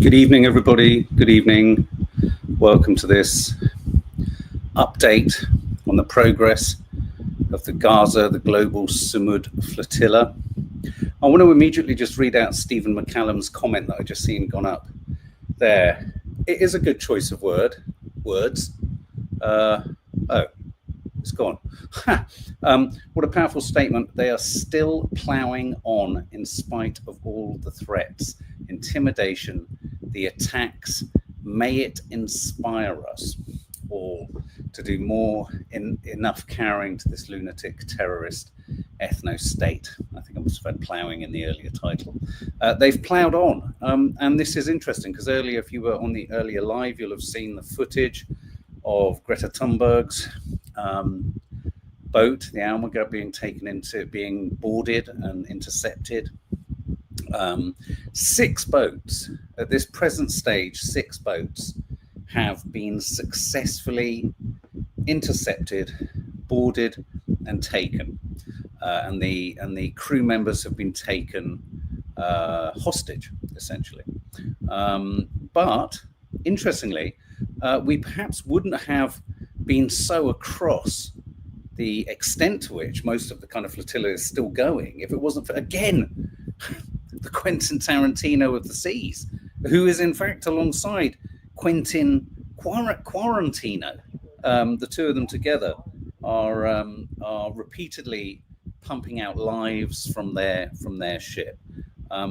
Good evening, everybody. Good evening. Welcome to this update on the progress of the Gaza, the global Sumud Flotilla. I want to immediately just read out Stephen McCallum's comment that I just seen gone up there. It is a good choice of words. Oh, it's gone. What a powerful statement. They are still ploughing on in spite of all the threats, intimidation, the attacks. May it inspire us all to do more enough carrying to this lunatic terrorist ethno-state. I think I must have had ploughing in the earlier title. They've ploughed on, and this is interesting because earlier, if you were on the earlier live, you'll have seen the footage of Greta Thunberg's boat, the Almaga, being boarded and intercepted. 6 boats at this present stage. 6 boats have been successfully intercepted, boarded, and taken, and the crew members have been taken hostage, essentially. But interestingly, we perhaps wouldn't have been so across the extent to which most of the kind of flotilla is still going if it wasn't for, again, the Quentin Tarantino of the seas, who is in fact alongside Quentin Quarantino. The two of them together are repeatedly pumping out lives from their ship.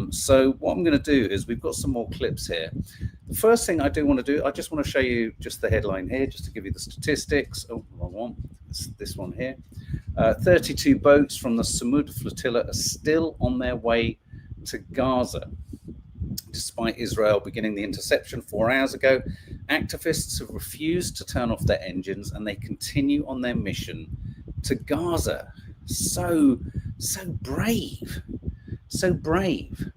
So what I'm going to do is, we've got some more clips here. The first thing I do want to do, I just want to show you just the headline here, just to give you the statistics. Oh, wrong one. It's this one here. 32 boats from the Sumud Flotilla are still on their way to Gaza. Despite Israel beginning the interception 4 hours ago, activists have refused to turn off their engines and they continue on their mission to Gaza. So brave. So brave.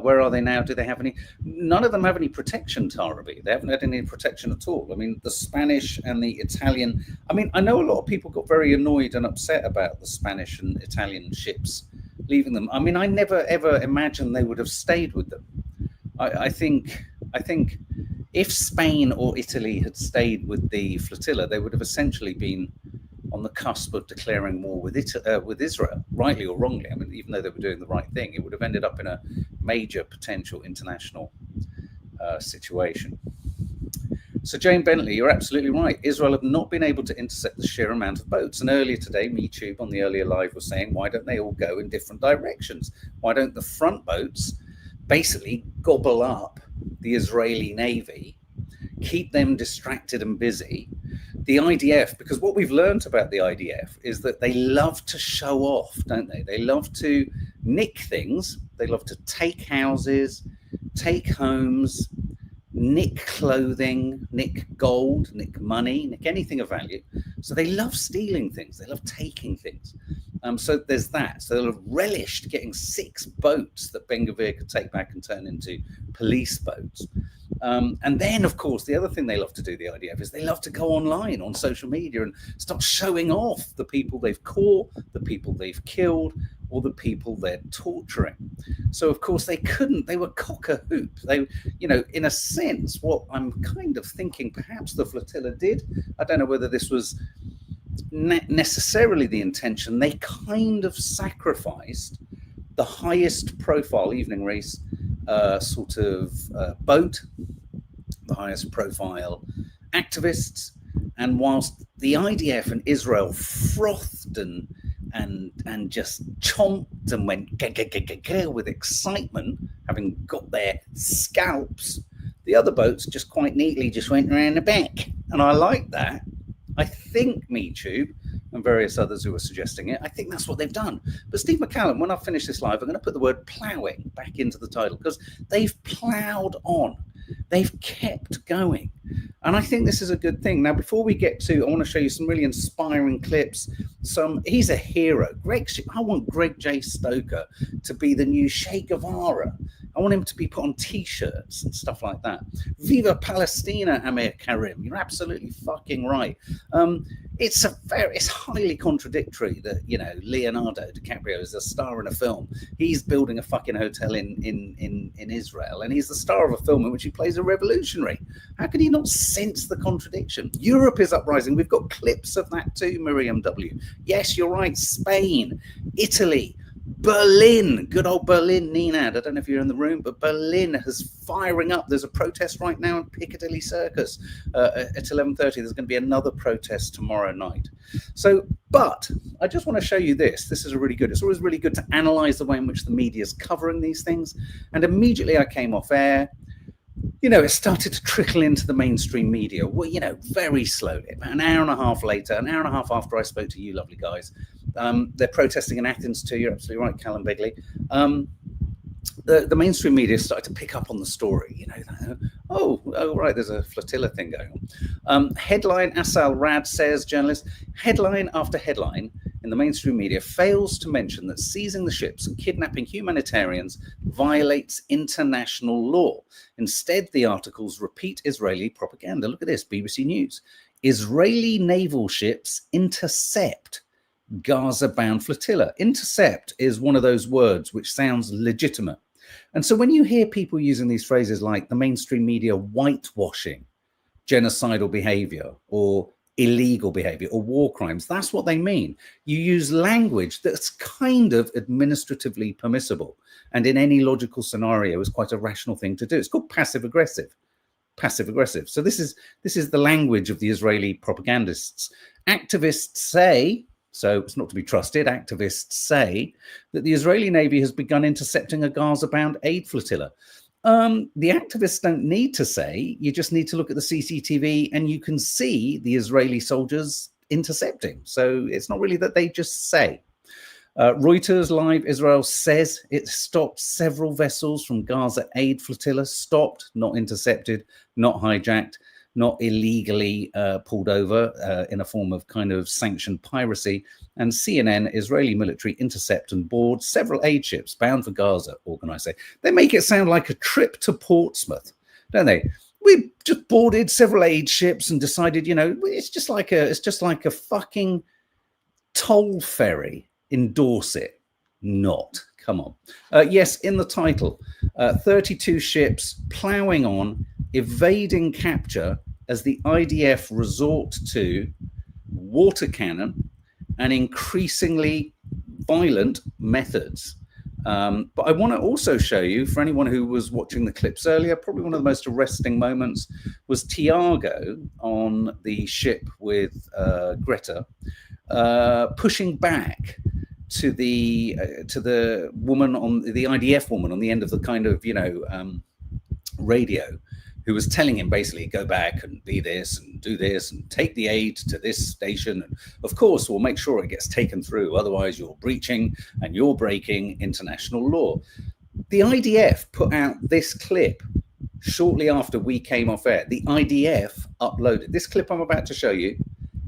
Where are they now? Do they have any? None of them have any protection, Tarabi. They haven't had any protection at all. I mean, the Spanish and the Italian. I mean, I know a lot of people got very annoyed and upset about the Spanish and Italian ships leaving them. I mean, I never ever imagined they would have stayed with them. I think if Spain or Italy had stayed with the flotilla, they would have essentially been on the cusp of declaring war with Israel, rightly or wrongly. I mean, even though they were doing the right thing, it would have ended up in a major potential international situation. So Jane Bentley, you're absolutely right. Israel have not been able to intercept the sheer amount of boats. And earlier today, MeTube on the earlier live was saying, why don't they all go in different directions? Why don't the front boats basically gobble up the Israeli Navy, keep them distracted and busy? The IDF, because what we've learned about the IDF is that they love to show off, don't they? They love to nick things. They love to take houses, take homes, nick clothing, nick gold, nick money, nick anything of value. So they love stealing things. They love taking things. So there's that. So they'll have relished getting 6 boats that Ben-Gvir could take back and turn into police boats. And then, of course, the other thing they love to do, the IDF, is they love to go online on social media and start showing off the people they've caught, the people they've killed, or the people they're torturing. So, of course, they were cock-a-hoop. They, in a sense, what I'm kind of thinking perhaps the flotilla did, I don't know whether this was necessarily the intention, they kind of sacrificed the highest profile evening race sort of boat, the highest profile activists, and whilst the IDF and Israel frothed and just chomped and went with excitement, having got their scalps, the other boats just quite neatly just went around the back. And I like that. I think MeTube and various others who are suggesting it, I think that's what they've done. But Steve McCallum, when I finish this live, I'm going to put the word ploughing back into the title, because they've ploughed on. They've kept going. And I think this is a good thing. Now, before we get to, I want to show you some really inspiring clips. He's a hero. I want Greg J. Stoker to be the new Che Guevara. I want him to be put on T-shirts and stuff like that. Viva Palestina, Amir Karim. You're absolutely fucking right. It's highly contradictory that, you know, Leonardo DiCaprio is a star in a film. He's building a fucking hotel in Israel, and he's the star of a film in which he plays a revolutionary. How can he not sense the contradiction? Europe is uprising. We've got clips of that too, Miriam W. Yes, you're right. Spain, Italy, Berlin, good old Berlin, Nenad. I don't know if you're in the room, but Berlin is firing up. There's a protest right now in Piccadilly Circus at 11:30. There's going to be another protest tomorrow night. But I just want to show you this. This is it's always really good to analyze the way in which the media is covering these things. And immediately I came off air. You know, it started to trickle into the mainstream media, well, you know, very slowly. About an hour and a half later, an hour and a half after I spoke to you lovely guys, they're protesting in Athens too. You're absolutely right, Callum Begley. The mainstream media started to pick up on the story. You know, oh, right, there's a flotilla thing going on. Headline, Asal Rad says, journalist, headline after headline in the mainstream media fails to mention that seizing the ships and kidnapping humanitarians violates international law. Instead, the articles repeat Israeli propaganda. Look at this, BBC News. Israeli naval ships intercept Gaza-bound flotilla. Intercept is one of those words which sounds legitimate. And so when you hear people using these phrases like the mainstream media whitewashing genocidal behavior or illegal behavior or war crimes, that's what they mean. You use language that's kind of administratively permissible and in any logical scenario is quite a rational thing to do. It's called passive aggressive. Passive aggressive. So this is the language of the Israeli propagandists. Activists say, so it's not to be trusted, activists say that the Israeli Navy has begun intercepting a Gaza-bound aid flotilla. The activists don't need to say, you just need to look at the CCTV and you can see the Israeli soldiers intercepting. So it's not really that they just say. Reuters Live Israel says it stopped several vessels from Gaza aid flotilla, stopped, not intercepted, not hijacked, not illegally pulled over in a form of kind of sanctioned piracy. And CNN, Israeli military intercept and board several aid ships bound for Gaza, organized. They make it sound like a trip to Portsmouth, don't they? We just boarded several aid ships and decided, you know, it's just like a fucking toll ferry in Dorset. Not. Come on. Yes, in the title, 32 ships ploughing on, evading capture as the IDF resort to water cannon and increasingly violent methods. But I want to also show you, for anyone who was watching the clips earlier, probably one of the most arresting moments was Tiago on the ship with Greta, pushing back to the woman on the IDF woman on the end of the kind of, you know, radio, who was telling him basically, go back and be this and do this and take the aid to this station. And of course, we'll make sure it gets taken through. Otherwise, you're breaching and you're breaking international law. The IDF put out this clip shortly after we came off air. The IDF uploaded. This clip I'm about to show you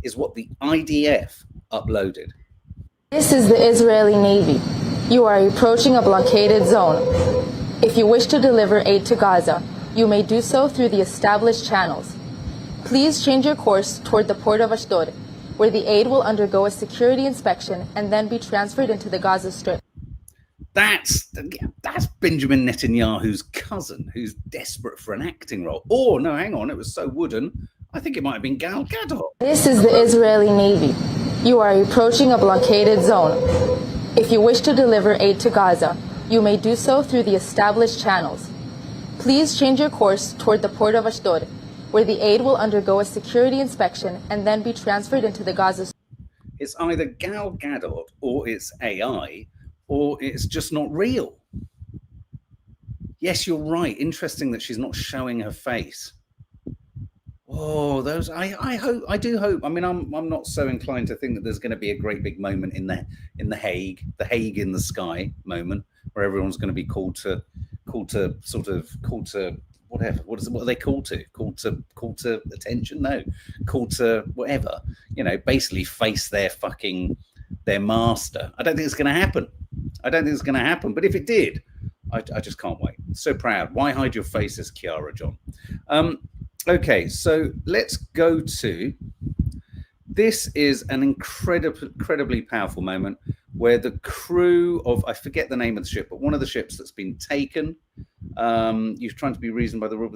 is what the IDF uploaded. This is the Israeli Navy. You are approaching a blockaded zone. If you wish to deliver aid to Gaza, you may do so through the established channels. Please change your course toward the port of Ashdod, where the aid will undergo a security inspection and then be transferred into the Gaza Strip. That's Benjamin Netanyahu's cousin, who's desperate for an acting role. Or, no, hang on, it was so wooden, I think it might have been Gal Gadot. This is the Israeli Navy. You are approaching a blockaded zone. If you wish to deliver aid to Gaza, you may do so through the established channels. Please change your course toward the port of Ashdod, where the aid will undergo a security inspection and then be transferred into the Gaza. It's either Gal Gadot or it's AI or it's just not real. Yes, you're right. Interesting that she's not showing her face. Oh, those I do hope. I mean, I'm not so inclined to think that there's going to be a great big moment in the Hague in the sky moment where everyone's going to be called to whatever. What are they called to? Called to attention? No, called to whatever. You know, basically face their master. I don't think it's going to happen. I don't think it's going to happen. But if it did, I just can't wait. So proud. Why hide your faces, Kiara John? Okay, so let's go to. This is an incredibly powerful moment where the crew of, I forget the name of the ship, but one of the ships that's been taken, you're trying to be reasoned by the rule,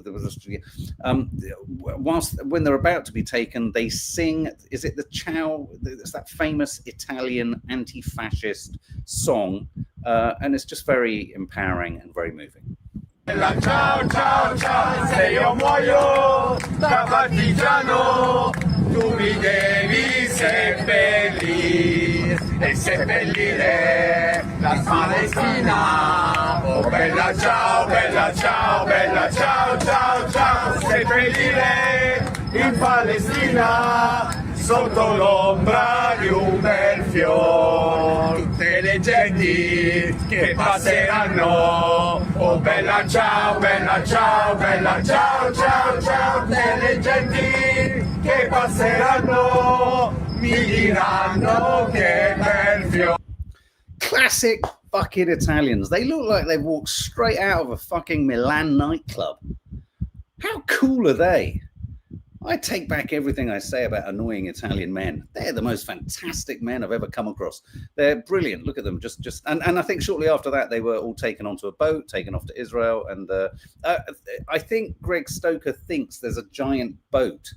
when they're about to be taken, they sing, is it the Ciao, it's that famous Italian anti-fascist song, and it's just very empowering and very moving. Ciao, ciao, ciao, se io muoio da partigiano, tu mi devi seppellire e seppellire la Palestina. Oh bella ciao, bella ciao, bella ciao, ciao, ciao, seppellire in Palestina sotto l'ombra di un bel fior. Tutte le genti che passeranno, oh bella ciao, bella ciao, bella ciao, ciao, ciao. Tutte le genti che passeranno mi diranno che bel fior. Classic fucking Italians. They look like they walked straight out of a fucking Milan nightclub. How cool are they? I take back everything I say about annoying Italian men. They're the most fantastic men I've ever come across. They're brilliant. Look at them. And I think shortly after that, they were all taken onto a boat, taken off to Israel. And I think Greg Stoker thinks there's a giant boat,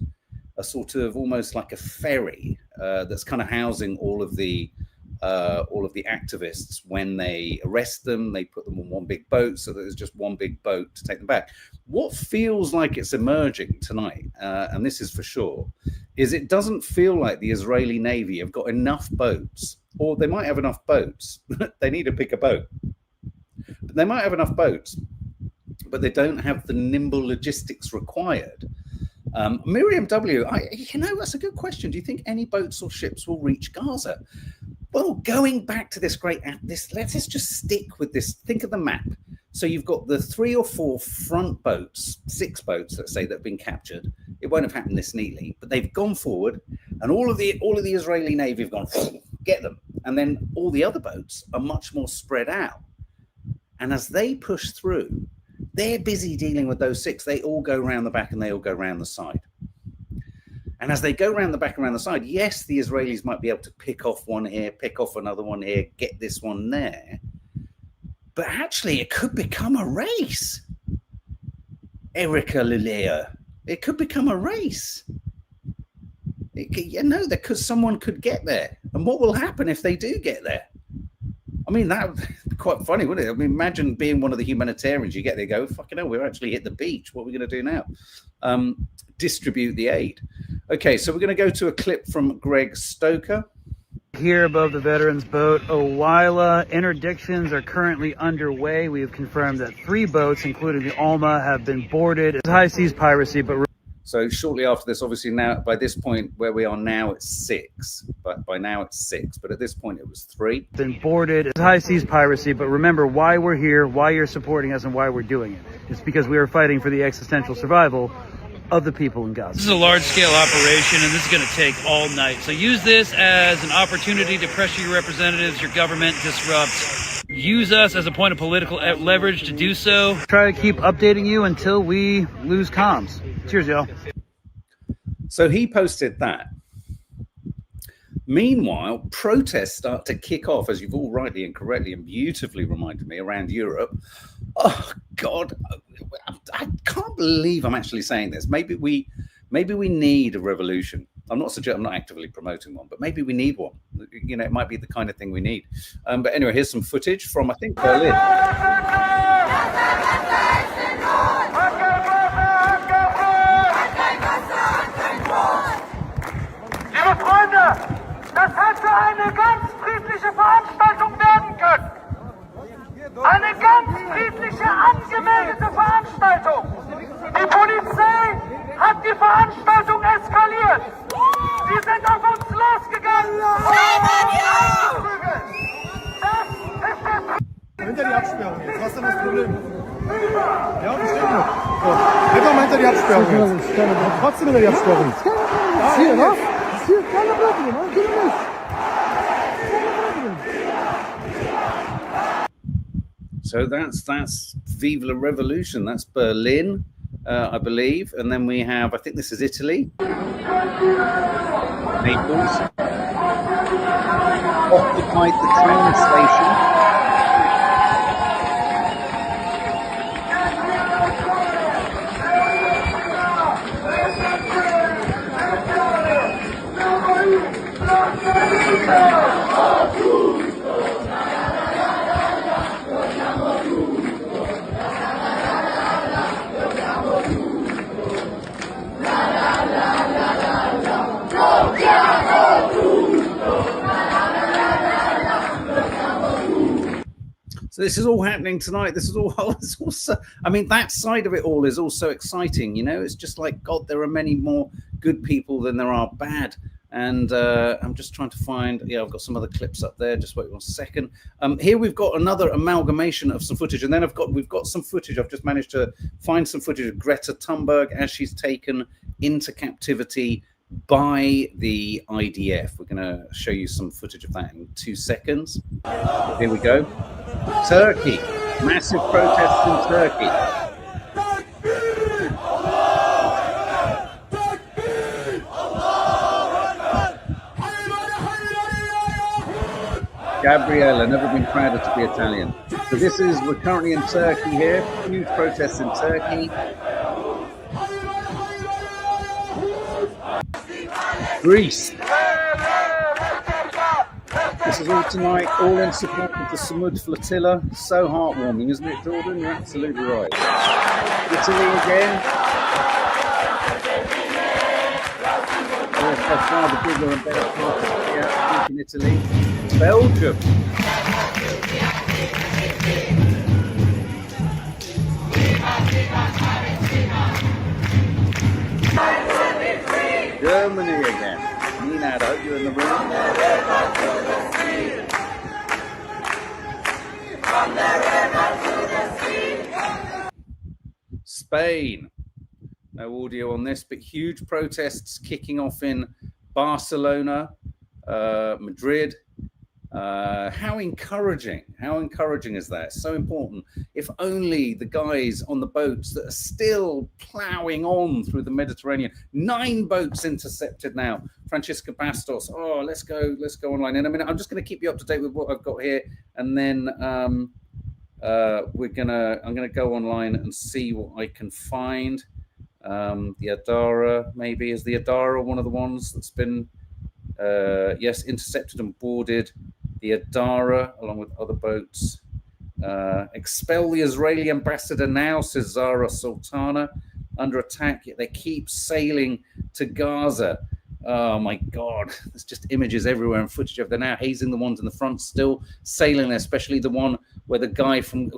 a sort of almost like a ferry that's kind of housing all of the activists. When they arrest them, they put them on one big boat, so that there's just one big boat to take them back. What feels like it's emerging tonight, and this is for sure, is it doesn't feel like the Israeli Navy have got enough boats, or they might have enough boats. They need to pick a boat. But they might have enough boats, but they don't have the nimble logistics required. Miriam W, that's a good question. Do you think any boats or ships will reach Gaza? Well, going back to let's just stick with this. Think of the map. So you've got the 3 or 4 front boats, 6 boats, let's say, that have been captured. It won't have happened this neatly, but they've gone forward, and all of the Israeli Navy have gone, get them. And then all the other boats are much more spread out. And as they push through, they're busy dealing with those 6. They all go around the back and they all go around the side. And as they go around the back and around the side, yes, the Israelis might be able to pick off one here, pick off another one here, get this one there. But actually, it could become a race. Erica Lilea. It could become a race. Someone could get there. And what will happen if they do get there? I mean, that would be quite funny, wouldn't it? I mean, imagine being one of the humanitarians. You get there, go, fucking hell, we're actually hit the beach. What are we going to do now? Distribute the aid. Okay, so we're going to go to a clip from Greg Stoker. Here above the veterans boat, Sawalha, interdictions are currently underway. We have confirmed that 3 boats, including the Alma, have been boarded. It's high seas piracy, but... So shortly after this, obviously now, by this point where we are now, it's 6. But by now it's 6. But at this point it was 3. Been boarded. It's high seas piracy, but remember why we're here, why you're supporting us, and why we're doing it. It's because we are fighting for the existential survival of the people in Gaza. This is a large-scale operation, and this is going to take all night. So use this as an opportunity to pressure your representatives, your government, disrupt. Use us as a point of political leverage to do so. Try to keep updating you until we lose comms. Cheers, y'all. So he posted that. Meanwhile, protests start to kick off, as you've all rightly and correctly and beautifully reminded me, around Europe. Oh, God, I can't believe I'm actually saying this. Maybe we need a revolution. I'm not actively promoting one, but maybe we need one. You know, it might be the kind of thing we need. But anyway, here's some footage from, I think, Berlin. Liebe Freunde, das hätte eine ganz friedliche Veranstaltung werden können. Eine ganz friedliche, angemeldete Veranstaltung. Die Polizei hat die Veranstaltung eskaliert. Sie sind auf uns losgegangen. Das ist der... Hinter die Absperrung jetzt. Was ist denn das Problem? Ja, verstehe ich. So, nicht am hinter die Absperrung jetzt. Trotzdem hinter die Absperrung. Hier, ne? Hier, keine Blöcke, ne? Geh nicht. So that's Vive la Revolution. That's Berlin, I believe, and then we have, I think this is Italy, Naples, occupied the train station. So this is all happening tonight. This is all, it's also, I mean, that side of it all is also exciting. You know, it's just like, God, there are many more good people than there are bad. And I'm just trying to find, yeah, I've got some other clips up there. Just wait 1 second. Here we've got another amalgamation of some footage. And then we've got some footage. I've just managed to find some footage of Greta Thunberg as she's taken into captivity by the IDF. We're going to show you some footage of that in 2 seconds. Here we go. Turkey, massive protests in Turkey. Gabriella, never been prouder to be Italian. So we're currently in Turkey here, huge protests in Turkey. Greece. This is all tonight, all in support of the Samud Flotilla. So heartwarming, isn't it, Jordan? You're absolutely right. Italy again. By far the bigger and better part in Italy. Belgium. Germany again. Nina, I hope you're in the room. Spain. No audio on this, but huge protests kicking off in Barcelona, Madrid. How encouraging is that? So important. If only the guys on the boats that are still plowing on through the Mediterranean, 9 boats intercepted now. Francisca Bastos. Oh, let's go online in a minute. I'm just going to keep you up to date with what I've got here, and then I'm gonna go online and see what I can find. The Adara, maybe, is the Adara one of the ones that's been yes, intercepted and boarded. The Adara, along with other boats. Expel the Israeli ambassador now, says Zara Sultana. Under attack, yet they keep sailing to Gaza. Oh my God, there's just images everywhere and footage of. They're now hazing the ones in the front, still sailing there, especially the one where the guy from,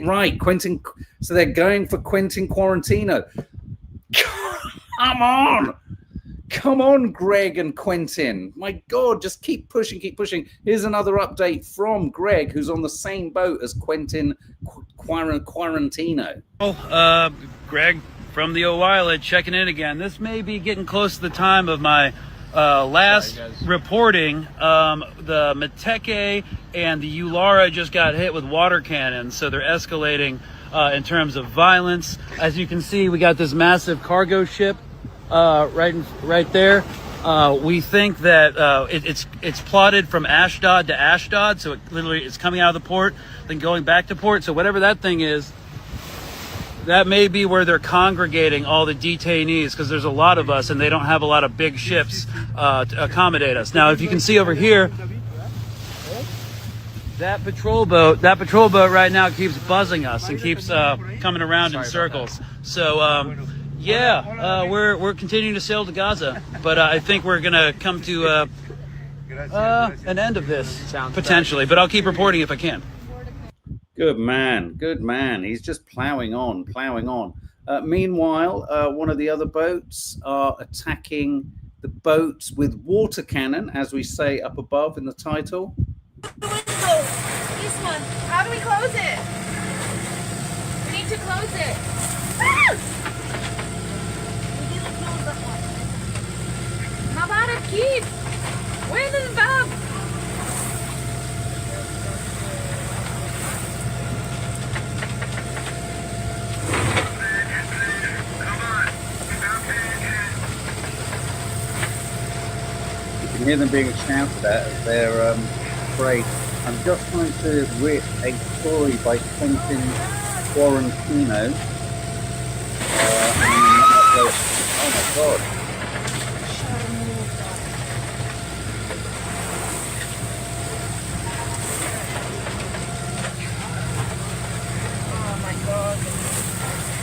right, Quentin. So they're going for Quentin Quarantino. Come on, Greg and Quentin. My God, just keep pushing. Here's another update from Greg, who's on the same boat as Quentin Quarantino. Greg from the Sawalha checking in again. This may be getting close to the time of my last reporting. The Meteke and the Ulara just got hit with water cannons, so they're escalating in terms of violence. As you can see, we got this massive cargo ship right there. We think that it's plotted from Ashdod to Ashdod, so it literally is coming out of the port, then going back to port. So whatever that thing is, that may be where they're congregating all the detainees, because there's a lot of us and they don't have a lot of big ships to accommodate us. Now, if you can see over here, that patrol boat right now keeps buzzing us and keeps coming around in circles. So we're continuing to sail to Gaza, but I think we're gonna come to an end of this potentially. But I'll keep reporting if I can. Good man. He's just plowing on. Meanwhile, one of the other boats are attacking the boats with water cannon, as we say up above in the title. This one. How do we close it? We need to close it. ما بعرف كيف. وين الباب؟ You can hear them being shouted at as they're afraid. I'm just trying to rip a story by Quentin Quarantino. Oh my god.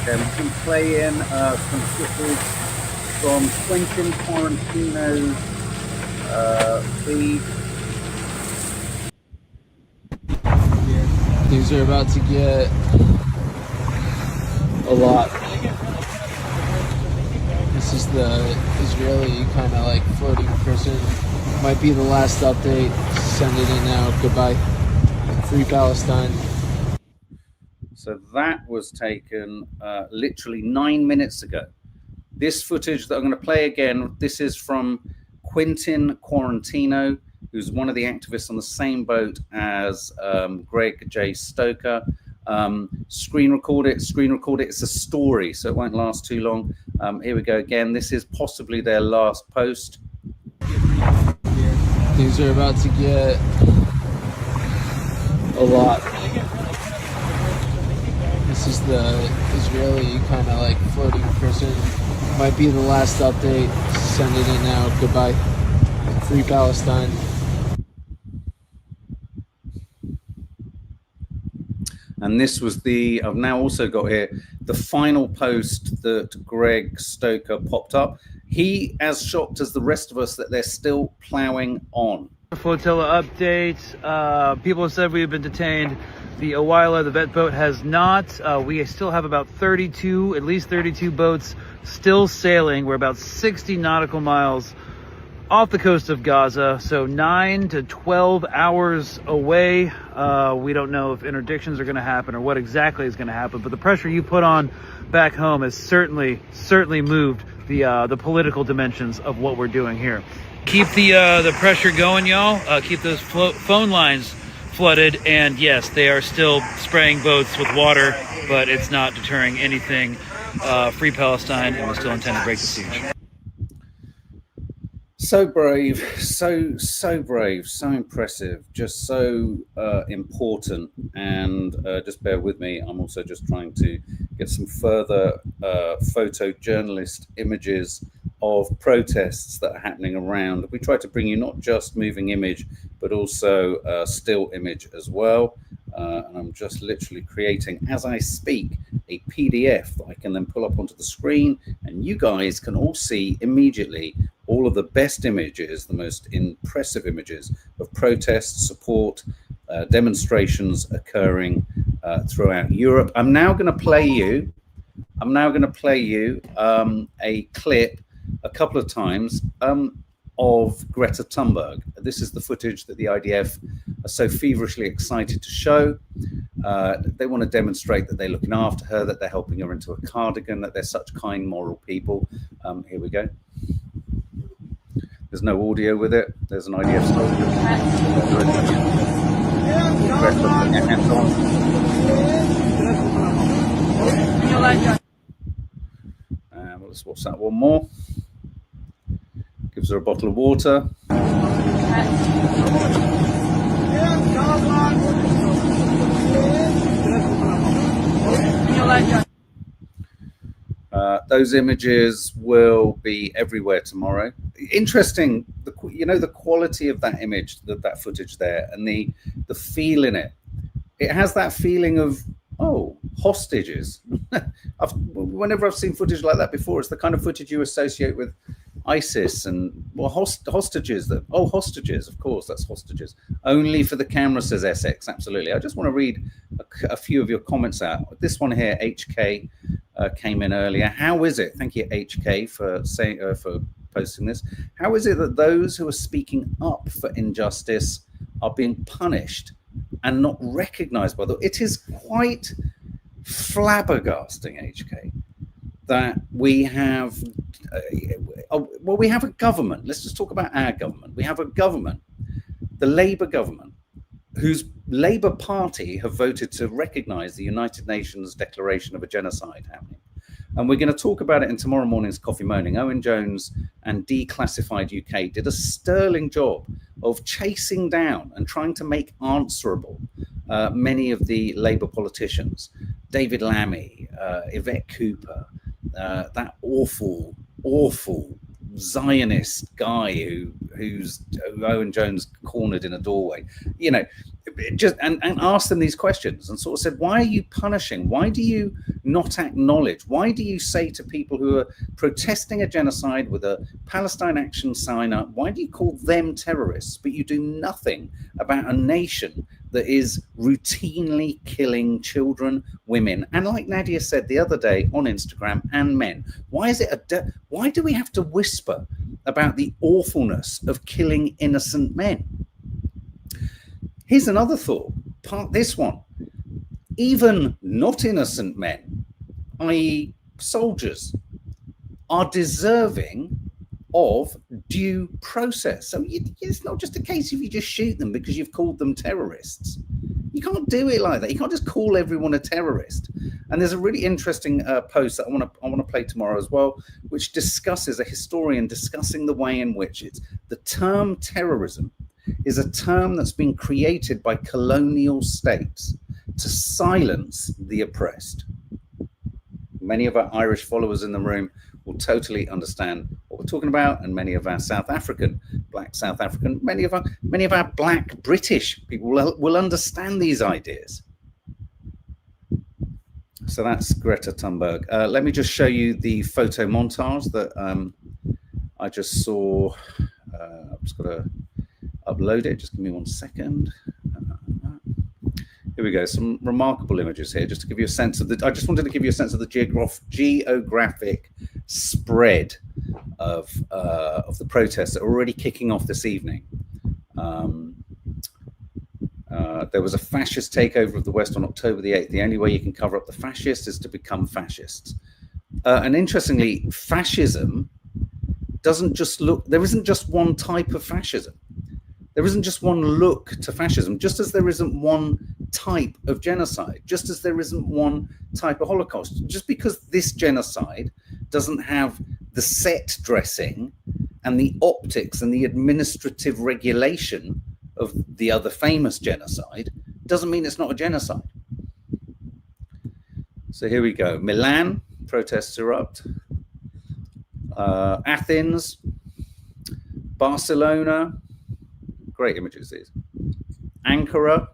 Okay, we can play in some footage from Quentin Quarantino's feed. Things are about to get a lot. This is the Israeli kind of like floating person. Might be the last update. Send it in now. Goodbye. Free Palestine. So that was taken literally 9 minutes ago. This footage that I'm going to play again, this is from Quentin Quarantino, who's one of the activists on the same boat as Greg J. Stoker. Screen record it. It's a story, so it won't last too long. Here we go again. This is possibly their last post. Things are about to get a lot. This is the Israeli kind of like floating person. Might be the last update. Send it in now. Goodbye. Free Palestine. And this was the, I've now also got here, the final post that Greg Stoker popped up. He as shocked as the rest of us that they're still plowing on. Flotilla update. People have said we've been detained. The Sawalha, the vet boat, has not. We still have about 32, at least 32 boats still sailing. We're about 60 nautical miles off the coast of Gaza, so 9 to 12 hours away. We don't know if interdictions are going to happen or what exactly is going to happen, but the pressure you put on back home has certainly moved the political dimensions of what we're doing here. Keep the pressure going, y'all. Keep those phone lines flooded, and yes, they are still spraying boats with water, but it's not deterring anything. Free Palestine, and we still intend to break the siege. So brave, so brave, so impressive, just so important. And just bear with me, I'm also just trying to get some further photojournalist images of protests that are happening around. We try to bring you not just moving image, but also still image as well. And I'm just literally creating, as I speak, a PDF that I can then pull up onto the screen, and you guys can all see immediately all of the best images, the most impressive images of protest, support, demonstrations occurring throughout Europe. I'm now going to play you a clip a couple of times of Greta Thunberg. This is the footage that the IDF are so feverishly excited to show. They want to demonstrate that they're looking after her, that they're helping her into a cardigan, that they're such kind, moral people. Here we go. There's no audio with it. There's an IDF soldier. Let's watch that one more. Gives her a bottle of water. Those images will be everywhere tomorrow. Interesting, the quality of that image, that footage there, and the feel in it. It has that feeling of, oh, hostages. Whenever I've seen footage like that before, it's the kind of footage you associate with ISIS and, well, hostages. Hostages, of course, that's hostages. Only for the camera, says Essex. Absolutely. I just want to read a few of your comments out. This one here, HK, came in earlier. How is it? Thank you, HK, for saying for posting this. How is it that those who are speaking up for injustice are being punished and not recognized by them? It is quite flabbergasting, HK, that we have, well, we have a government. Let's just talk about our government. We have a government, the Labour government, whose Labour Party have voted to recognise the United Nations declaration of a genocide happening. And we're going to talk about it in tomorrow morning's Coffee Moaning. Owen Jones and Declassified UK did a sterling job of chasing down and trying to make answerable many of the Labour politicians. David Lammy, Yvette Cooper, that awful Zionist guy who Owen Jones cornered in a doorway, you know, just and asked them these questions and sort of said, why are you punishing? Why do you not acknowledge? Why do you say to people who are protesting a genocide with a Palestine Action sign up, why do you call them terrorists, but you do nothing about a nation that is routinely killing children, women, and like Nadia said the other day on Instagram, and men? Why is it why do we have to whisper about the awfulness of killing innocent men? Here's another thought, part this one. Even not innocent men, i.e. soldiers, are deserving of due process. So it's not just a case of you just shoot them because you've called them terrorists. You can't do it like that. You can't just call everyone a terrorist. And there's a really interesting post that I want to play tomorrow as well, which discusses, a historian discussing the way in which the term terrorism is a term that's been created by colonial states to silence the oppressed. Many of our Irish followers in the room will totally understand what we're talking about, and many of our South African, black South African, many of our black British people will understand these ideas. So that's Greta Thunberg. Let me just show you the photo montage that I just saw. I've just got to upload it. Just give me 1 second. Here we go. Some remarkable images here, just to give you a sense of I just wanted to give you a sense of the geographic spread of the protests that are already kicking off this evening. There was a fascist takeover of the West on October the 8th. The only way you can cover up the fascists is to become fascists. And interestingly, fascism doesn't just look. There isn't just one type of fascism. There isn't just one look to fascism, just as there isn't one type of genocide, just as there isn't one type of Holocaust. Just because this genocide doesn't have the set dressing and the optics and the administrative regulation of the other famous genocide doesn't mean it's not a genocide. So here we go. Milan, protests erupt. Athens, Barcelona, great images these. Ankara,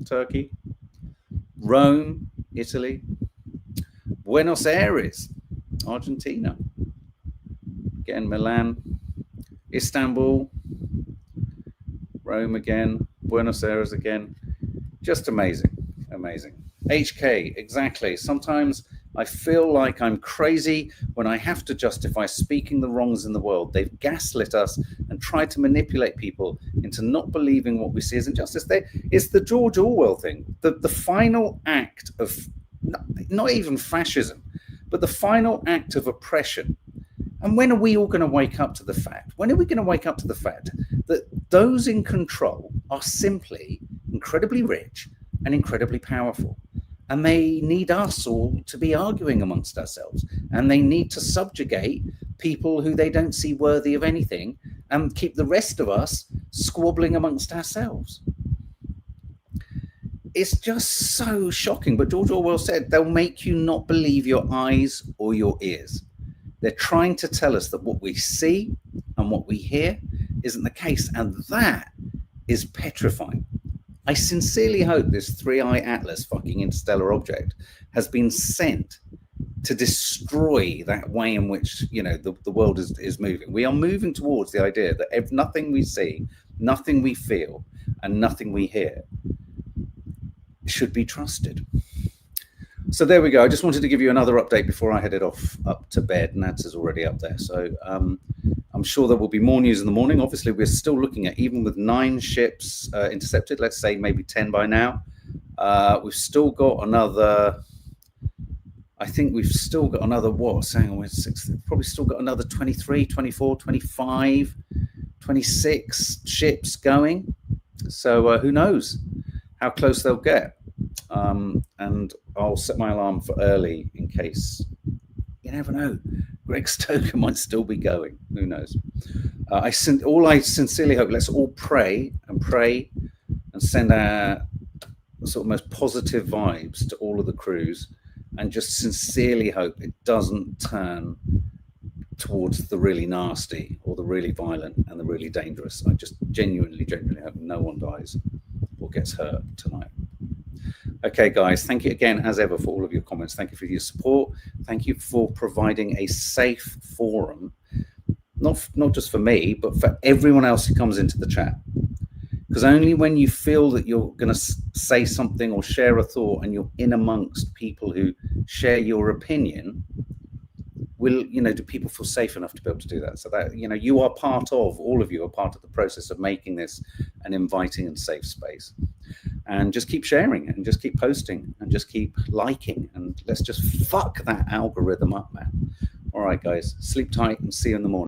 Turkey. Rome, Italy. Buenos Aires, Argentina. Again, Milan. Istanbul. Rome again. Buenos Aires again. Just amazing, amazing. HK, exactly. Sometimes I feel like I'm crazy when I have to justify speaking the wrongs in the world. They've gaslit us and tried to manipulate people into not believing what we see as injustice. It's the George Orwell thing. The final act of, not even fascism, but the final act of oppression. And when are we all going to wake up to the fact? When are we going to wake up to the fact that those in control are simply incredibly rich and incredibly powerful? And they need us all to be arguing amongst ourselves. And they need to subjugate people who they don't see worthy of anything and keep the rest of us squabbling amongst ourselves. It's just so shocking. But George Orwell said, they'll make you not believe your eyes or your ears. They're trying to tell us that what we see and what we hear isn't the case. And that is petrifying. I sincerely hope this 3-eye atlas fucking interstellar object has been sent to destroy that way in which, you know, the world is moving. We are moving towards the idea that nothing we see, nothing we feel, and nothing we hear should be trusted. So there we go. I just wanted to give you another update before I headed off up to bed. Nats is already up there. So I'm sure there will be more news in the morning. Obviously, we're still looking at, even with 9 ships intercepted, let's say maybe 10 by now, we've still got another I think we've still got another, what, saying we're six, probably still got another 23, 24, 25, 26 ships going. So who knows how close they'll get. And I'll set my alarm for early in case, you never know, Greg Stoker might still be going. Who knows? I sincerely hope, let's all pray and send our sort of most positive vibes to all of the crews, and just sincerely hope it doesn't turn towards the really nasty or the really violent and the really dangerous. I just genuinely hope no one dies or gets hurt tonight. Okay, guys, thank you again, as ever, for all of your comments. Thank you for your support. Thank you for providing a safe forum, not just for me, but for everyone else who comes into the chat. Because only when you feel that you're going to say something or share a thought and you're in amongst people who share your opinion, do people feel safe enough to be able to do that. So that, you are part of, all of you are part of the process of making this an inviting and safe space. And just keep sharing and just keep posting and just keep liking, and let's just fuck that algorithm up, man. All right, guys, sleep tight and see you in the morning.